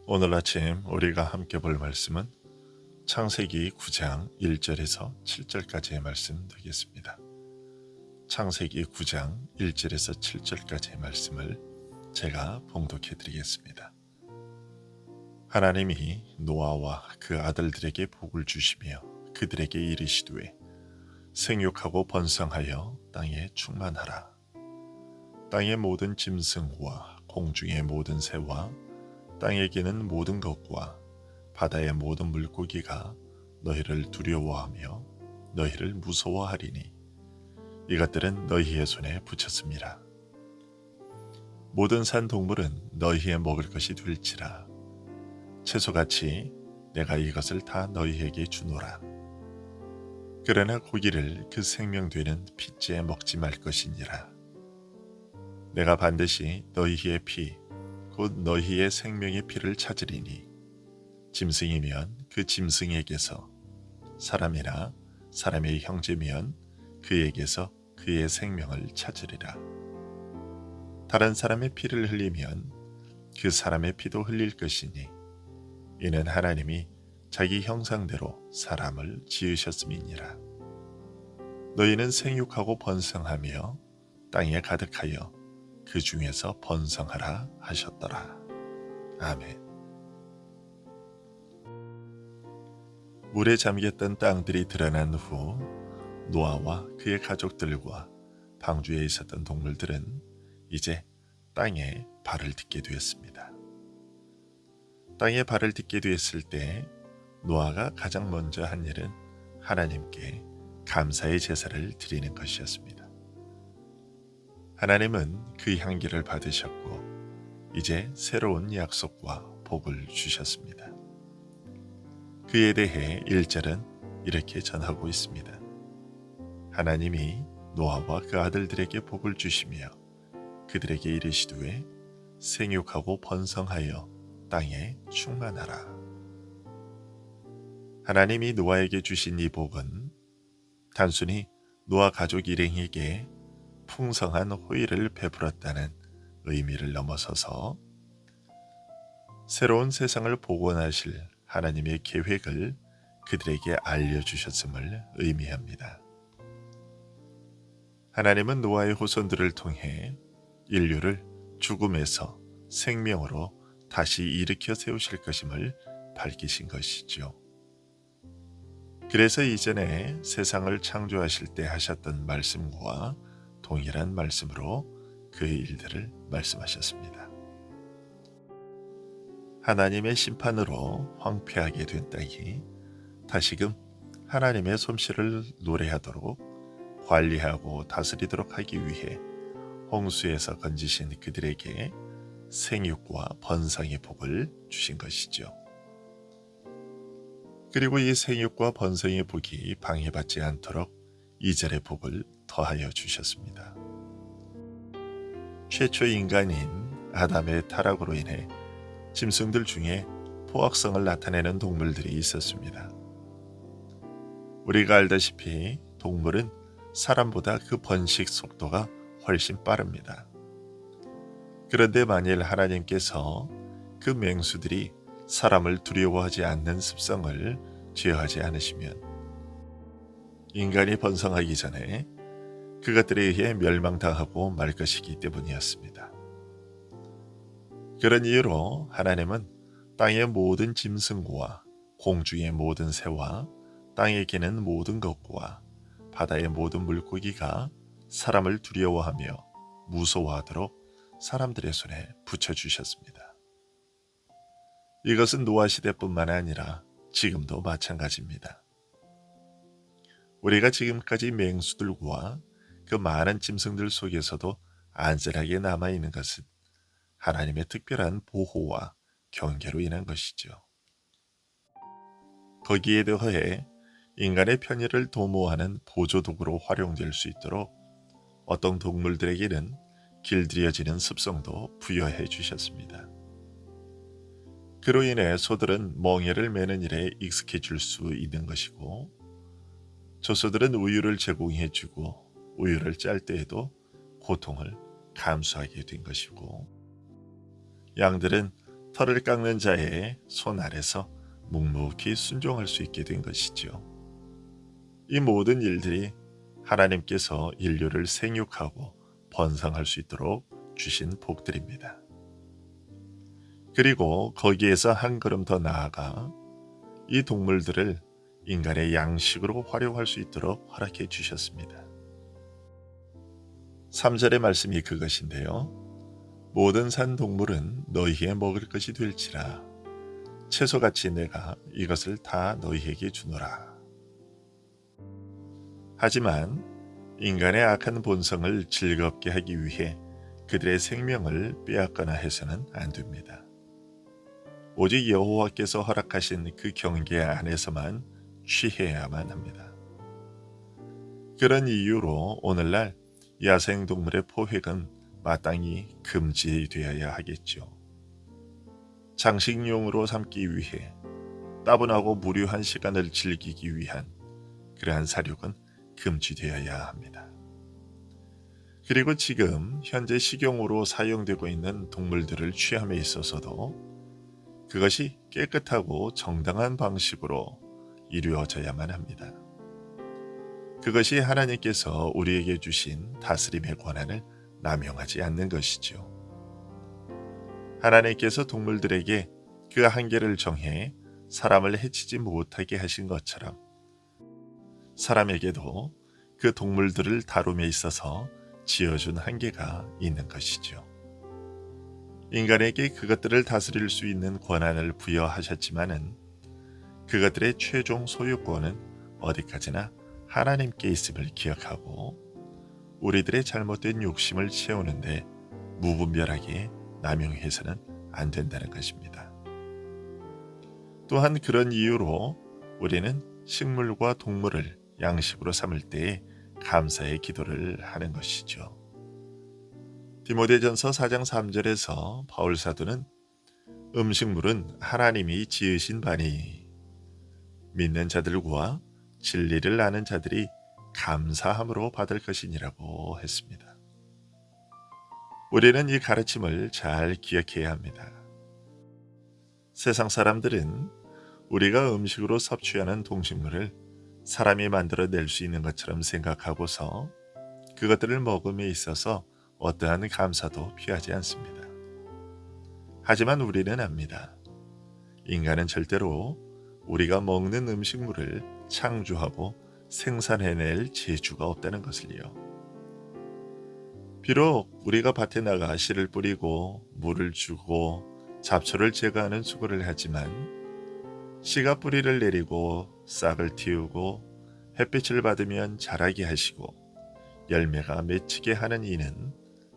오늘 아침 우리가 함께 볼 말씀은 창세기 9장 1절에서 7절까지의 말씀 되겠습니다. 창세기 9장 1절에서 7절까지의 말씀을 제가 봉독해 드리겠습니다. 하나님이 노아와 그 아들들에게 복을 주시며 그들에게 이르시되 생육하고 번성하여 땅에 충만하라. 땅의 모든 짐승과 공중의 모든 새와 땅에 기는 모든 것과 바다의 모든 물고기가 너희를 두려워하며 너희를 무서워하리니 이것들은 너희의 손에 붙였습니다. 모든 산 동물은 너희의 먹을 것이 될지라. 채소같이 내가 이것을 다 너희에게 주노라. 그러나 고기를 그 생명되는 핏째 먹지 말 것이니라. 내가 반드시 너희의 피 곧 너희의 생명의 피를 찾으리니 짐승이면 그 짐승에게서 사람이나 사람의 형제면 그에게서 그의 생명을 찾으리라. 다른 사람의 피를 흘리면 그 사람의 피도 흘릴 것이니 이는 하나님이 자기 형상대로 사람을 지으셨음이니라. 너희는 생육하고 번성하며 땅에 가득하여 그 중에서 번성하라 하셨더라. 아멘. 물에 잠겼던 땅들이 드러난 후 노아와 그의 가족들과 방주에 있었던 동물들은 이제 땅에 발을 딛게 되었습니다. 땅에 발을 딛게 되었을 때 노아가 가장 먼저 한 일은 하나님께 감사의 제사를 드리는 것이었습니다. 하나님은 그 향기를 받으셨고 이제 새로운 약속과 복을 주셨습니다. 그에 대해 1절은 이렇게 전하고 있습니다. 하나님이 노아와 그 아들들에게 복을 주시며 그들에게 이르시되 생육하고 번성하여 땅에 충만하라. 하나님이 노아에게 주신 이 복은 단순히 노아 가족 일행에게 풍성한 호의를 베풀었다는 의미를 넘어서서 새로운 세상을 복원하실 하나님의 계획을 그들에게 알려주셨음을 의미합니다. 하나님은 노아의 후손들을 통해 인류를 죽음에서 생명으로 다시 일으켜 세우실 것임을 밝히신 것이죠. 그래서 이전에 세상을 창조하실 때 하셨던 말씀과 동일한 말씀으로 그의 일들을 말씀하셨습니다. 하나님의 심판으로 황폐하게 된 땅이 다시금 하나님의 솜씨를 노래하도록 관리하고 다스리도록 하기 위해 홍수에서 건지신 그들에게 생육과 번성의 복을 주신 것이죠. 그리고 이 생육과 번성의 복이 방해받지 않도록 2절의 복을 더하여 주셨습니다. 최초 인간인 아담의 타락으로 인해 짐승들 중에 포악성을 나타내는 동물들이 있었습니다. 우리가 알다시피 동물은 사람보다 그 번식 속도가 훨씬 빠릅니다. 그런데 만일 하나님께서 그 맹수들이 사람을 두려워하지 않는 습성을 제어하지 않으시면 인간이 번성하기 전에 그것들에 의해 멸망당하고 말 것이기 때문이었습니다. 그런 이유로 하나님은 땅의 모든 짐승과 공중의 모든 새와 땅에 기는 모든 것과 바다의 모든 물고기가 사람을 두려워하며 무서워하도록 사람들의 손에 붙여주셨습니다. 이것은 노아 시대뿐만 아니라 지금도 마찬가지입니다. 우리가 지금까지 맹수들과 그 많은 짐승들 속에서도 안전하게 남아있는 것은 하나님의 특별한 보호와 경계로 인한 것이죠. 거기에 더해 인간의 편의를 도모하는 보조도구로 활용될 수 있도록 어떤 동물들에게는 길들여지는 습성도 부여해 주셨습니다. 그로 인해 소들은 멍에를 매는 일에 익숙해질 수 있는 것이고 조소들은 우유를 제공해주고 우유를 짤 때에도 고통을 감수하게 된 것이고 양들은 털을 깎는 자의 손 아래서 묵묵히 순종할 수 있게 된 것이지요. 이 모든 일들이 하나님께서 인류를 생육하고 번성할 수 있도록 주신 복들입니다. 그리고 거기에서 한 걸음 더 나아가 이 동물들을 인간의 양식으로 활용할 수 있도록 허락해 주셨습니다. 3절의 말씀이 그것인데요. 모든 산 동물은 너희의 먹을 것이 될지라 채소같이 내가 이것을 다 너희에게 주노라. 하지만 인간의 악한 본성을 즐겁게 하기 위해 그들의 생명을 빼앗거나 해서는 안 됩니다. 오직 여호와께서 허락하신 그 경계 안에서만 취해야만 합니다. 그런 이유로 오늘날 야생동물의 포획은 마땅히 금지되어야 하겠죠. 장식용으로 삼기 위해 따분하고 무료한 시간을 즐기기 위한 그러한 사육은 금지되어야 합니다. 그리고 지금 현재 식용으로 사용되고 있는 동물들을 취함에 있어서도 그것이 깨끗하고 정당한 방식으로 이루어져야만 합니다. 그것이 하나님께서 우리에게 주신 다스림의 권한을 남용하지 않는 것이죠. 하나님께서 동물들에게 그 한계를 정해 사람을 해치지 못하게 하신 것처럼 사람에게도 그 동물들을 다룸에 있어서 지어준 한계가 있는 것이죠. 인간에게 그것들을 다스릴 수 있는 권한을 부여하셨지만은 그것들의 최종 소유권은 어디까지나 하나님께 있음을 기억하고 우리들의 잘못된 욕심을 채우는데 무분별하게 남용해서는 안 된다는 것입니다. 또한 그런 이유로 우리는 식물과 동물을 양식으로 삼을 때에 감사의 기도를 하는 것이죠. 디모데전서 4장 3절에서 바울 사도는 음식물은 하나님이 지으신 바니 믿는 자들과 진리를 아는 자들이 감사함으로 받을 것이니라고 했습니다. 우리는 이 가르침을 잘 기억해야 합니다. 세상 사람들은 우리가 음식으로 섭취하는 동식물을 사람이 만들어낼 수 있는 것처럼 생각하고서 그것들을 먹음에 있어서 어떠한 감사도 피하지 않습니다. 하지만 우리는 압니다. 인간은 절대로 우리가 먹는 음식물을 창조하고 생산해낼 재주가 없다는 것을요. 비록 우리가 밭에 나가 씨를 뿌리고 물을 주고 잡초를 제거하는 수고를 하지만 씨가 뿌리를 내리고 싹을 틔우고 햇빛을 받으면 자라게 하시고 열매가 맺히게 하는 이는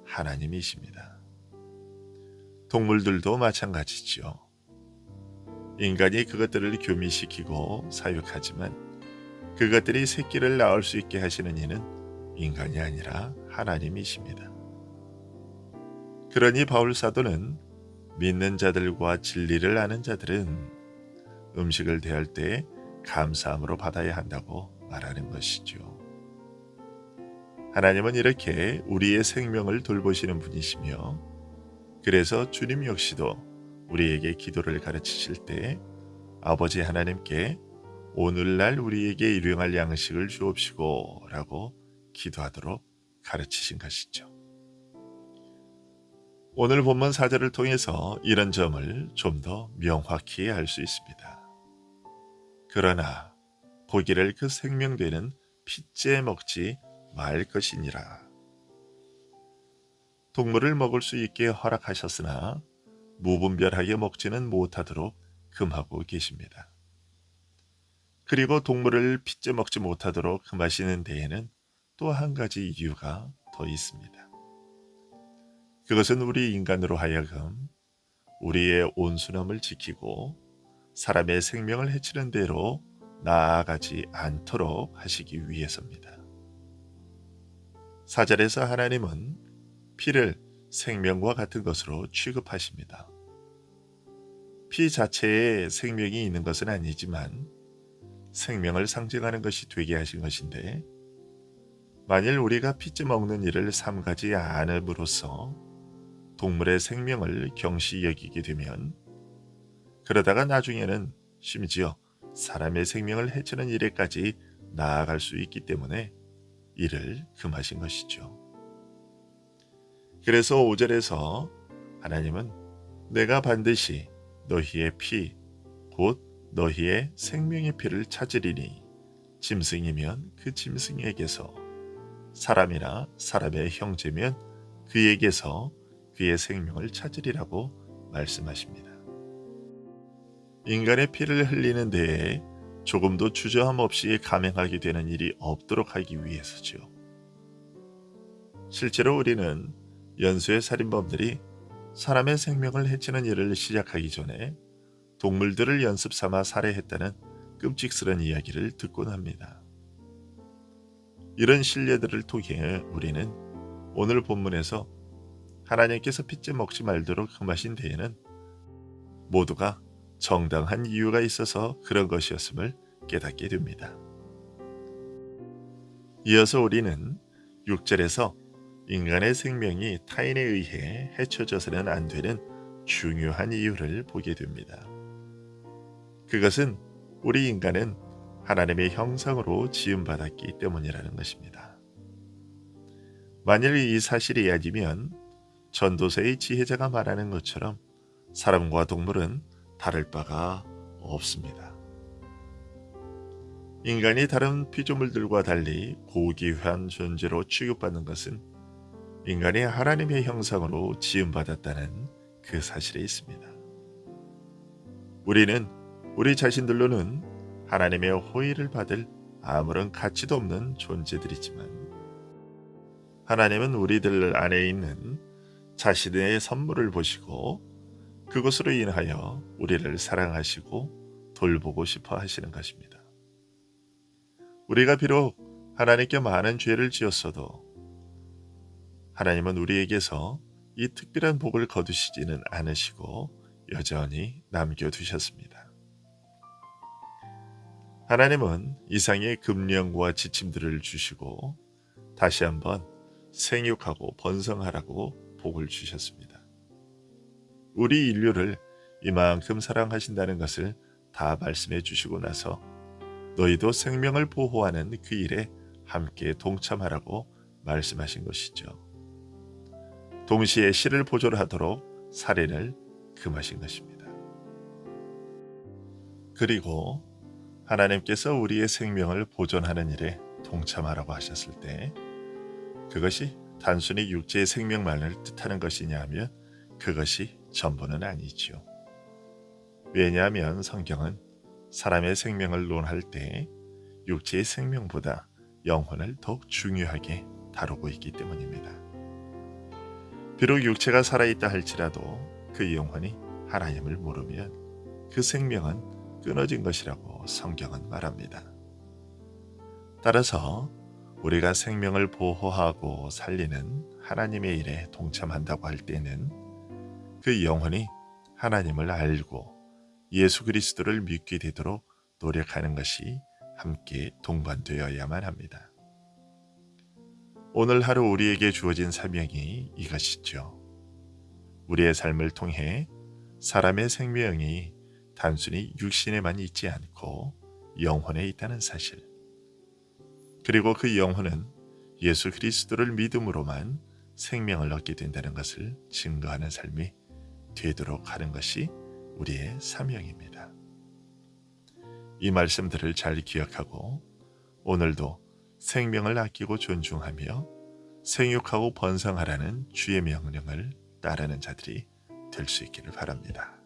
하나님이십니다. 동물들도 마찬가지죠. 인간이 그것들을 교미시키고 사육하지만 그것들이 새끼를 낳을 수 있게 하시는 이는 인간이 아니라 하나님이십니다. 그러니 바울 사도는 믿는 자들과 진리를 아는 자들은 음식을 대할 때 감사함으로 받아야 한다고 말하는 것이죠. 하나님은 이렇게 우리의 생명을 돌보시는 분이시며 그래서 주님 역시도 우리에게 기도를 가르치실 때 아버지 하나님께 오늘날 우리에게 일용할 양식을 주옵시고 라고 기도하도록 가르치신 것이죠. 오늘 본문 4절을 통해서 이런 점을 좀 더 명확히 알 수 있습니다. 그러나 고기를 그 생명되는 핏째 먹지 말 것이니라. 동물을 먹을 수 있게 허락하셨으나 무분별하게 먹지는 못하도록 금하고 계십니다. 그리고 동물을 핏째 먹지 못하도록 금하시는 데에는 또 한 가지 이유가 더 있습니다. 그것은 우리 인간으로 하여금 우리의 온순함을 지키고 사람의 생명을 해치는 대로 나아가지 않도록 하시기 위해서입니다. 4절에서 하나님은 피를 생명과 같은 것으로 취급하십니다. 피 자체에 생명이 있는 것은 아니지만 생명을 상징하는 것이 되게 하신 것인데 만일 우리가 핏째 먹는 일을 삼가지 않음으로써 동물의 생명을 경시 여기게 되면 그러다가 나중에는 심지어 사람의 생명을 해치는 일에까지 나아갈 수 있기 때문에 이를 금하신 것이죠. 그래서 5절에서 하나님은 내가 반드시 너희의 피, 곧 너희의 생명의 피를 찾으리니 짐승이면 그 짐승에게서, 사람이나 사람의 형제면 그에게서 그의 생명을 찾으리라고 말씀하십니다. 인간의 피를 흘리는 데에 조금도 주저함 없이 감행하게 되는 일이 없도록 하기 위해서죠. 실제로 우리는 연쇄 살인범들이 사람의 생명을 해치는 일을 시작하기 전에 동물들을 연습 삼아 살해했다는 끔찍스러운 이야기를 듣곤 합니다. 이런 신뢰들을 통해 우리는 오늘 본문에서 하나님께서 핏째 먹지 말도록 금하신 데에는 모두가 정당한 이유가 있어서 그런 것이었음을 깨닫게 됩니다. 이어서 우리는 6절에서 인간의 생명이 타인에 의해 해쳐져서는 안 되는 중요한 이유를 보게 됩니다. 그것은 우리 인간은 하나님의 형상으로 지음받았기 때문이라는 것입니다. 만일 이 사실이 이해지면 전도서의 지혜자가 말하는 것처럼 사람과 동물은 다를 바가 없습니다. 인간이 다른 피조물들과 달리 고귀한 존재로 취급받는 것은 인간이 하나님의 형상으로 지음받았다는 그 사실에 있습니다. 우리는 우리 자신들로는 하나님의 호의를 받을 아무런 가치도 없는 존재들이지만 하나님은 우리들 안에 있는 자신의 선물을 보시고 그것으로 인하여 우리를 사랑하시고 돌보고 싶어 하시는 것입니다. 우리가 비록 하나님께 많은 죄를 지었어도 하나님은 우리에게서 이 특별한 복을 거두시지는 않으시고 여전히 남겨두셨습니다. 하나님은 이상의 금령과 지침들을 주시고 다시 한번 생육하고 번성하라고 복을 주셨습니다. 우리 인류를 이만큼 사랑하신다는 것을 다 말씀해 주시고 나서 너희도 생명을 보호하는 그 일에 함께 동참하라고 말씀하신 것이죠. 동시에 씨를 보존하도록 살인을 금하신 것입니다. 그리고 하나님께서 우리의 생명을 보존하는 일에 동참하라고 하셨을 때 그것이 단순히 육체의 생명만을 뜻하는 것이냐 하면 그것이 전부는 아니죠. 왜냐하면 성경은 사람의 생명을 논할 때 육체의 생명보다 영혼을 더욱 중요하게 다루고 있기 때문입니다. 비록 육체가 살아있다 할지라도 그 영혼이 하나님을 모르면 그 생명은 끊어진 것이라고 성경은 말합니다. 따라서 우리가 생명을 보호하고 살리는 하나님의 일에 동참한다고 할 때는 그 영혼이 하나님을 알고 예수 그리스도를 믿게 되도록 노력하는 것이 함께 동반되어야만 합니다. 오늘 하루 우리에게 주어진 사명이 이것이죠. 우리의 삶을 통해 사람의 생명이 단순히 육신에만 있지 않고 영혼에 있다는 사실, 그리고 그 영혼은 예수 그리스도를 믿음으로만 생명을 얻게 된다는 것을 증거하는 삶이 되도록 하는 것이 우리의 사명입니다. 이 말씀들을 잘 기억하고 오늘도 생명을 아끼고 존중하며 생육하고 번성하라는 주의 명령을 따르는 자들이 될 수 있기를 바랍니다.